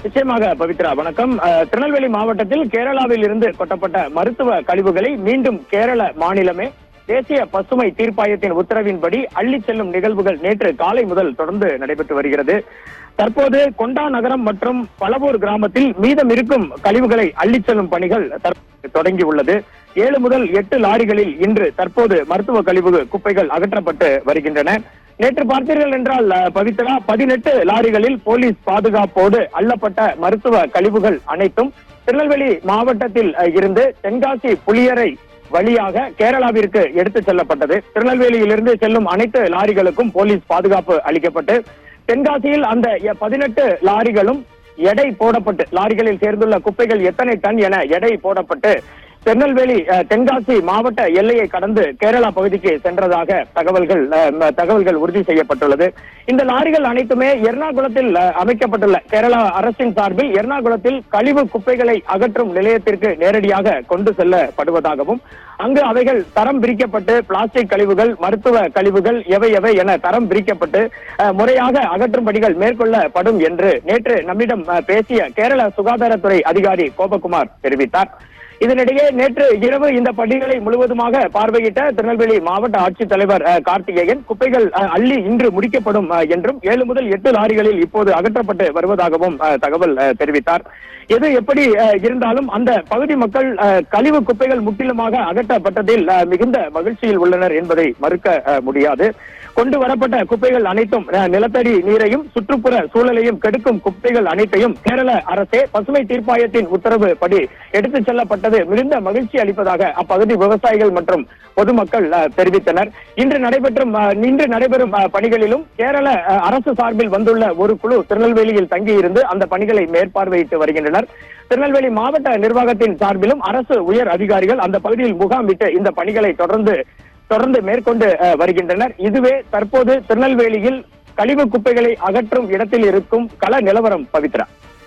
நிச்சயமாக பவித்ரா, வணக்கம். திருநெல்வேலி மாவட்டத்தில் கேரளாவில் இருந்து கொட்டப்பட்ட மருத்துவ கழிவுகளை மீண்டும் கேரள மாநிலமே தேசிய பசுமை தீர்ப்பாயத்தின் உத்தரவின்படி அள்ளிச் செல்லும் நிகழ்வுகள் நேற்று காலை முதல் தொடர்ந்து நடைபெற்று வருகிறது. தற்போது கொண்டா நகரம் மற்றும் பலவூர் கிராமத்தில் மீதம் இருக்கும் கழிவுகளை அள்ளிச் செல்லும் பணிகள் தொடங்கியுள்ளது. 7 முதல் 8 லாரிகளில் இன்று தற்போது மருத்துவ கழிவு குப்பைகள் அகற்றப்பட்டு வருகின்றன. நேற்று பார்த்தீர்கள் என்றால் பவித்ரா, 18 லாரிகளில் போலீஸ் பாதுகாப்போடு அள்ளப்பட்ட மருத்துவ கழிவுகள் அனைத்தும் திருநெல்வேலி மாவட்டத்தில் இருந்து தென்காசி புளியரை வழியாக கேரளாவிற்கு எடுத்துச் செல்லப்பட்டது. திருநெல்வேலியிலிருந்து செல்லும் அனைத்து லாரிகளுக்கும் போலீஸ் பாதுகாப்பு அளிக்கப்பட்டு தென்காசியில் அந்த 18 லாரிகளும் எடை போடப்பட்டு, லாரிகளில் சேர்ந்துள்ள குப்பைகள் எத்தனை டன் என எடை போடப்பட்டு திருநெல்வேலி தென்காசி மாவட்ட எல்லையை கடந்து கேரளா பகுதிக்கு சென்றதாக தகவல்கள் உறுதி செய்யப்பட்டுள்ளது. இந்த லாரிகள் அனைத்துமே எர்ணாகுளத்தில் அமைக்கப்பட்டுள்ள கேரளா அரசின் சார்பில் எர்ணாகுளத்தில் கழிவு குப்பைகளை அகற்றும் நிலையத்திற்கு நேரடியாக கொண்டு செல்லப்படுவதாகவும் அங்கு அவைகள் தரம் பிரிக்கப்பட்டு பிளாஸ்டிக் கழிவுகள், மருத்துவ கழிவுகள் எவை என தரம் பிரிக்கப்பட்டு முறையாக அகற்றும் பணிகள் மேற்கொள்ளப்படும் என்று நேற்று நம்மிடம் பேசிய கேரள சுகாதாரத்துறை அதிகாரி கோபகுமார் தெரிவித்தார். இதனிடையே நேற்று இரவு இந்த பணிகளை முழுவதுமாக பார்வையிட்ட திருநெல்வேலி மாவட்ட ஆட்சித்தலைவர் கார்த்திகேயன், குப்பைகள் அள்ளி இன்று முடிக்கப்படும் என்றும் 7 முதல் 8 லாரிகளில் இப்போது அகற்றப்பட்டு வருவதாகவும் தகவல் தெரிவித்தார். எது எப்படி இருந்தாலும் அந்த பகுதி மக்கள் கழிவு குப்பைகள் முற்றிலுமாக அகற்றப்பட்டதில் மிகுந்த மகிழ்ச்சியில் உள்ளனர் என்பதை மறுக்க முடியாது. கொண்டு வரப்பட்ட குப்பைகள் அனைத்தும் நிலத்தடி நீரையும் சுற்றுப்புற சூழலையும் கெடுக்கும் குப்பைகள் அனைத்தையும் கேரள அரசே பசுமை தீர்ப்பாயத்தின் உத்தரவு படி எடுத்துச் செல்லப்பட்டது மிகுந்த மகிழ்ச்சி அளிப்பதாக அப்பகுதி விவசாயிகள் மற்றும் பொதுமக்கள் தெரிவித்தனர். இன்று நடைபெறும் பணிகளிலும் கேரள அரசு சார்பில் வந்துள்ள ஒரு குழு திருநெல்வேலியில் தங்கியிருந்து அந்த பணிகளை மேற்பார்வையிட்டு வருகின்றனர். திருநெல்வேலி மாவட்ட நிர்வாகத்தின் சார்பிலும் அரசு உயர் அதிகாரிகள் அந்த பகுதியில் முகாமிட்டு இந்த பணிகளை தொடர்ந்து மேற்கொண்டு வருகின்றனர். இதுவே தற்போது திருநெல்வேலியில் கழிவு குப்பைகளை அகற்றும் இடத்தில் இருக்கும் கள நிலவரம். பவித்ரா.